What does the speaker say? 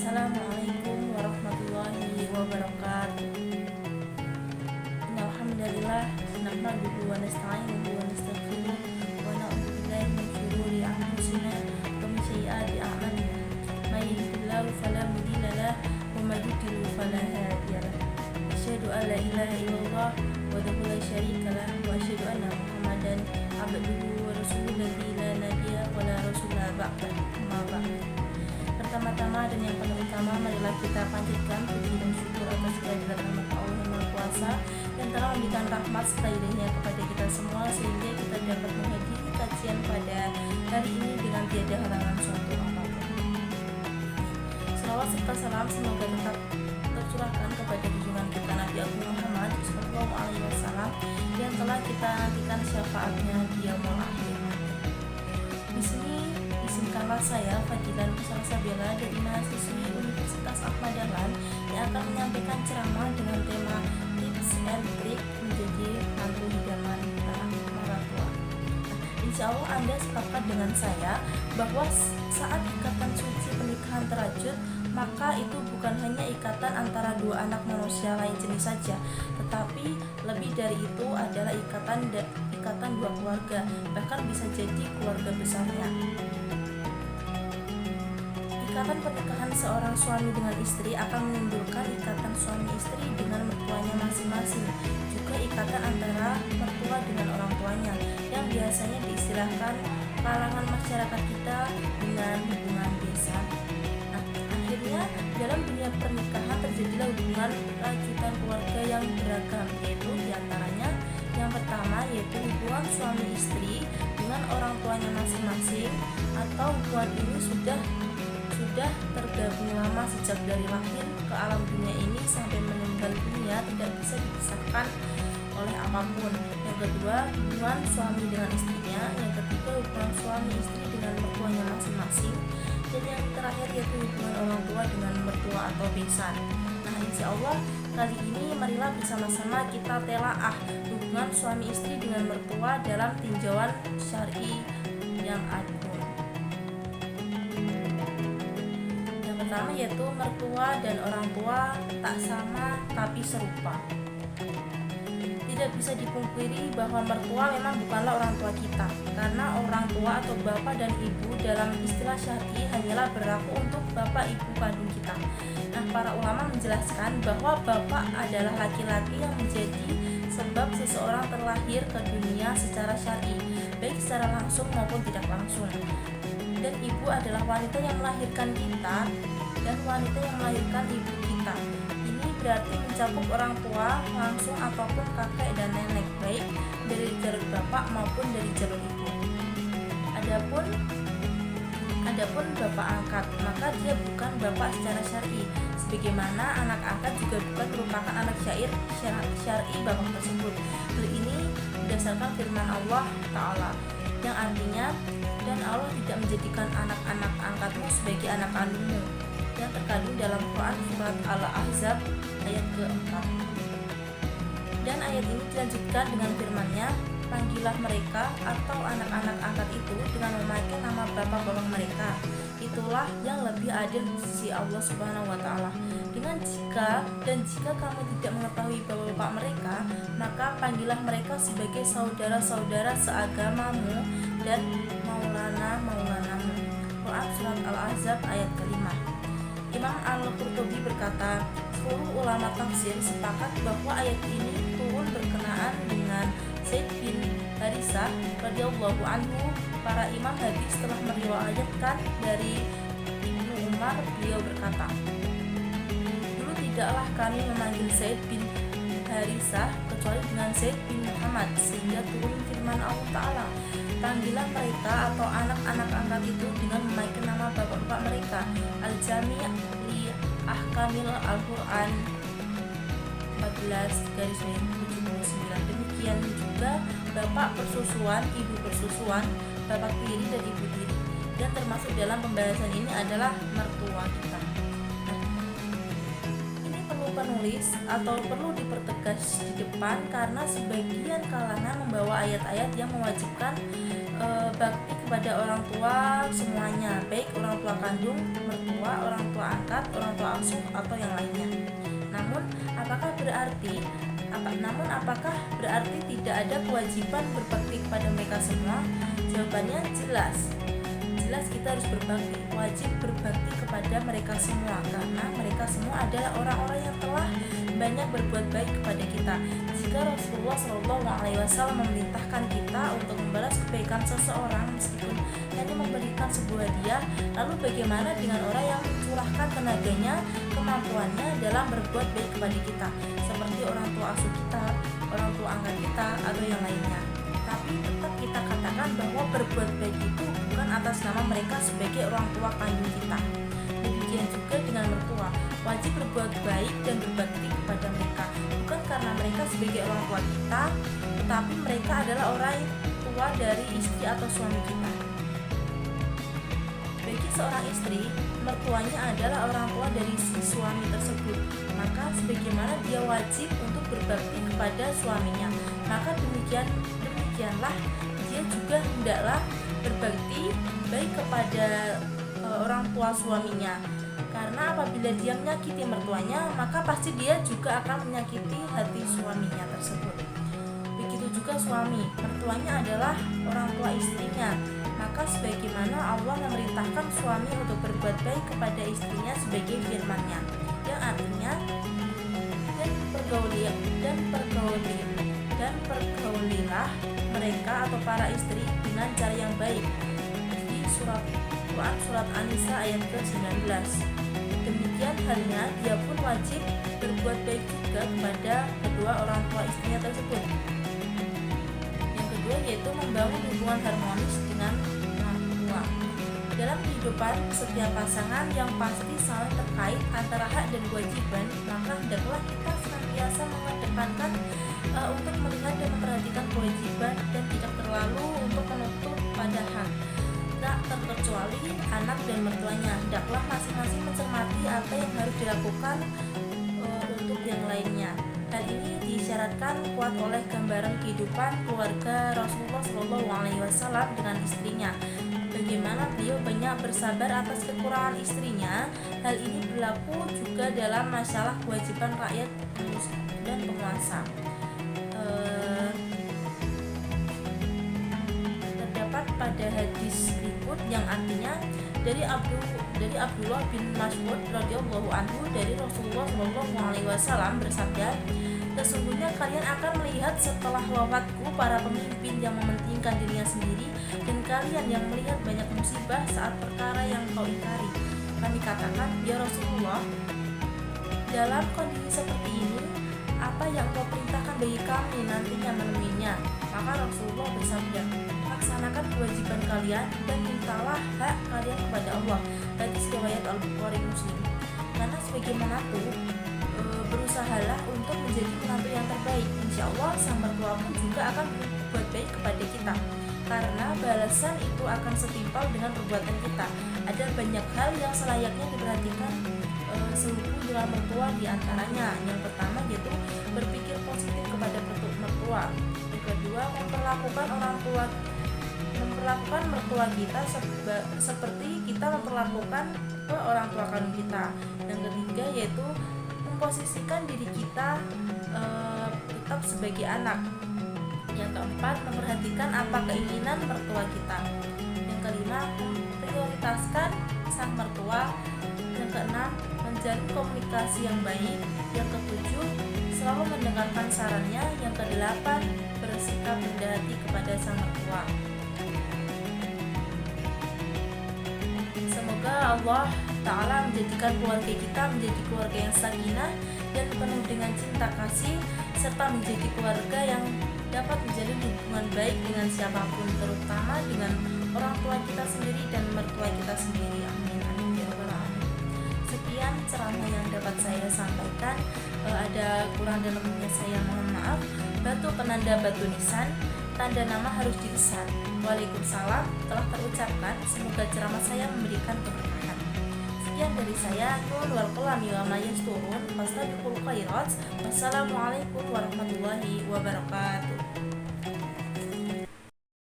Assalamualaikum warahmatullahi wabarakatuh. Innalhamdalillah nahmaduhu wa nasta'inuhu wa nastaghfiruh wa na'udzu billahi min shururi anfusina wa min sayyiati a'malina. May yahdihillahu fala mudilla lahu wa may yudlil fala hadiya lahu. Asyhadu an la ilaha illallah wahdahu la syarika lahu wa asyhadu anna Muhammadan abduhu wa rasuluhu la nabiyya wa la rasula ba'dahu. Amma ba'd. Pertama-tama dan yang paling utama, marilah kita panjatkan puji dan syukur atas kehadirat rahmat Allah yang Maha Kuasa yang telah memberikan rahmat serta hidayahnya kepada kita semua sehingga kita dapat menghadiri kajian pada hari ini dengan tiada halangan suatu apapun. Selawat serta salam semoga tetap tercurahkan kepada junjungan kita Nabi Agung Muhammad SAW yang telah kita nantikan syafaatnya di yaumul akhir. Di sini izinkanlah saya Fadilan Salsabila dari mahasiswi Universitas Ahmad Dahlan yang akan menyampaikan ceramah dengan tema tips and trick menjadi mantu idaman orang tua. Insya Allah Anda sepakat dengan saya bahwa saat ikatan suci pernikahan terajut, maka itu bukan hanya ikatan antara dua anak manusia lain jenis saja, tetapi lebih dari itu adalah ikatan dua keluarga, bahkan bisa jadi keluarga besarnya. Ikatan pernikahan seorang suami dengan istri akan menimbulkan ikatan suami istri dengan mertuanya masing-masing, juga ikatan antara mertua dengan orang tuanya yang biasanya diistilahkan kalangan masyarakat kita dengan hubungan besan. Akhirnya dalam dunia pernikahan terjadilah hubungan lanjutan keluarga yang beragam, yaitu diantaranya yang pertama yaitu hubungan suami istri dengan orang tuanya masing-masing, atau hubungan ini sudah tergabung lama sejak dari lahir ke alam dunia ini sampai meninggal dunia, tidak bisa dipisahkan oleh apapun. Yang kedua, hubungan suami dengan istrinya. Yang ketiga, hubungan suami istri dengan mertuanya masing-masing. Dan yang terakhir yaitu hubungan orang tua dengan mertua atau besan. Nah, insya Allah kali ini marilah bersama-sama kita telaah hubungan suami istri dengan mertua dalam tinjauan syar'i yang agung. Pertama yaitu mertua dan orang tua tak sama tapi serupa. Tidak bisa dipungkiri bahwa mertua memang bukanlah orang tua kita, karena orang tua atau bapak dan ibu dalam istilah syar'i hanyalah berlaku untuk bapak ibu kandung kita. Nah, para ulama menjelaskan bahwa bapak adalah laki-laki yang menjadi sebab seseorang terlahir ke dunia secara syar'i, baik secara langsung maupun tidak langsung. Dan ibu adalah wanita yang melahirkan kita dan wanita yang melahirkan ibu kita. Ini berarti mencakup orang tua langsung ataupun kakek dan nenek, baik dari jalur bapak maupun dari jalur ibu. Adapun bapak angkat, maka dia bukan bapak secara syar'i, sebagaimana anak angkat juga bukan merupakan anak syar'i bapak tersebut. Hal ini berdasarkan firman Allah Ta'ala yang artinya, dan Allah tidak menjadikan anak-anak angkatmu sebagai anak kandungmu, yang terkandung dalam Quran surat Al-Ahzab ayat ke-4. Dan ayat ini dilanjutkan dengan firman-Nya, panggillah mereka atau anak-anak angkat itu dengan memakai nama bapak-bapak mereka. Itulah yang lebih adil di sisi Allah Subhanahu wa Ta'ala. Jika kamu tidak mengetahui bapak-bapak mereka, maka panggillah mereka sebagai saudara-saudara seagamamu dan maulanamu. Quran surat Al-Ahzab ayat ke-5. Imam Al-Qurtubi berkata, seluruh ulama tafsir sepakat bahwa ayat ini turun berkenaan dengan Zaid bin Harisah radhiyallahu anhu. Para imam hadis telah meriwayatkan dari Ibnu Umar, beliau berkata, dulu tidaklah kami memanggil Zaid bin Harisah kecuali dengan Zaid bin Muhammad, sehingga turun firman Allah Ta'ala, panggillah mereka atau anak-anak angkat itu dengan memakai nama bapak-bapak mereka. Al-Jami' li Ahkamil Al-Quran 14/79. Demikian juga bapak persusuan, ibu persusuan, bapak tiri dan ibu tiri. Dan termasuk dalam pembahasan ini adalah mertua kita. Ini perlu penulis atau perlu dipertegas di depan karena sebagian kalangan membawa ayat-ayat yang mewajibkan bakti kepada orang tua semuanya, baik orang tua kandung, mertua, orang tua angkat, orang tua asuh atau yang lainnya. Namun apakah berarti tidak ada kewajiban berbakti kepada mereka semua? Jawabannya jelas kita harus berbakti, wajib berbakti kepada mereka semua, karena mereka semua adalah orang-orang yang telah banyak berbuat baik kepada kita. Jika Rasulullah SAW memerintahkan kita untuk membalas kebaikan seseorang meskipun hanya memberikan sebuah hadiah, lalu bagaimana dengan orang yang mencurahkan tenaganya, kemampuannya dalam berbuat baik kepada kita, seperti orang tua asuh kita, orang tua angkat kita, atau yang lainnya? Tapi tetap kita katakan bahwa berbuat baik itu bukan atas nama mereka sebagai orang tua kandung kita. Demikian juga dengan mertua, wajib berbuat baik dan berbakti kepada mereka, bukan karena mereka sebagai orang tua kita, tetapi mereka adalah orang tua dari istri atau suami kita. Bagi seorang istri, mertuanya adalah orang tua dari si suami tersebut, maka sebagaimana dia wajib untuk berbakti kepada suaminya, maka demikianlah dia juga hendaklah berbakti baik kepada orang tua suaminya, karena apabila dia menyakiti mertuanya, maka pasti dia juga akan menyakiti hati suaminya tersebut. Begitu juga suami, mertuanya adalah orang tua istrinya, maka sebagaimana Allah memerintahkan suami untuk berbuat baik kepada istrinya sebagai firman-Nya, yang artinya dan pergaulilah mereka atau para istri dengan cara yang baik, di surat Quran surat An-Nisa ayat ke-19. Demikian halnya dia pun wajib berbuat baik juga kepada kedua orang tua istrinya tersebut. Yang kedua yaitu membangun hubungan harmonis dengan orang tua. Dalam kehidupan setiap pasangan yang pasti saling terkait antara hak dan kewajiban, maka hendaklah kita senantiasa mengedepankan untuk melihat dan memperhatikan kewajiban dan tidak terlalu untuk menutup pada hak. Tak terkecuali anak dan mertuanya, hendaklah masing-masing mencermati apa yang harus dilakukan untuk yang lainnya. Hal ini disyaratkan kuat oleh gambaran kehidupan keluarga Rasulullah SAW dengan istrinya. Bagaimana beliau banyak bersabar atas kekurangan istrinya. Hal ini berlaku juga dalam masalah kewajiban rakyat dan penguasa. Terdapat pada hadis berikut yang artinya dari Abdullah bin Mas'ud radhiyallahu anhu dari Rasulullah SAW bersabda, sesungguhnya kalian akan melihat setelah wafatku para pemimpin yang mementingkan dirinya sendiri, dan kalian yang melihat banyak musibah saat perkara yang kau ingkari. Kami katakan, ya Rasulullah, dalam kondisi seperti ini, apa yang kau perintahkan bagi kami nantinya menemuinya? Maka Rasulullah bersabda, laksanakan kewajiban kalian dan mintalah hak kalian kepada Allah. Hadis riwayat Al-Bukhari Muslim. Karena sebagaimanapun berusahalah untuk menjadi menantu yang terbaik. Insya Allah sang mertua pun juga akan berbuat baik kepada kita, karena balasan itu akan setimpal dengan perbuatan kita. Ada banyak hal yang selayaknya diperhatikan sehubungan dengan mertua, diantaranya yang pertama yaitu berpikir positif kepada mertua. Yang kedua, memperlakukan mertua kita seperti kita memperlakukan orang tua kandung kita. Yang ketiga yaitu memposisikan diri kita tetap sebagai anak. Yang keempat, memperhatikan apa keinginan mertua kita. Yang kelima, memprioritaskan sang mertua. Yang keenam, menjalin komunikasi yang baik. Yang ketujuh, selalu mendengarkan sarannya. Yang kedelapan, bersikap rendah hati kepada sang mertua. Semoga Allah Ta'ala menjadikan keluarga kita menjadi keluarga yang sakinah dan penuh dengan cinta kasih, serta menjadi keluarga yang dapat menjalin hubungan baik dengan siapapun, terutama dengan orang tua kita sendiri dan mertua kita sendiri. Amin amin ya rabbal alamin. Sekian ceramah yang dapat saya sampaikan. Ada kurang dalamnya saya mohon maaf. Batu penanda batu nisan, tanda nama harus dikesan. Waalaikumsalam telah terucapkan. Semoga ceramah saya memberikan keberkahan. Sekian dari saya. Nun wal qalami wa ma yasturun. Fastabiqul khairat. Wassalamualaikum warahmatullahi wabarakatuh.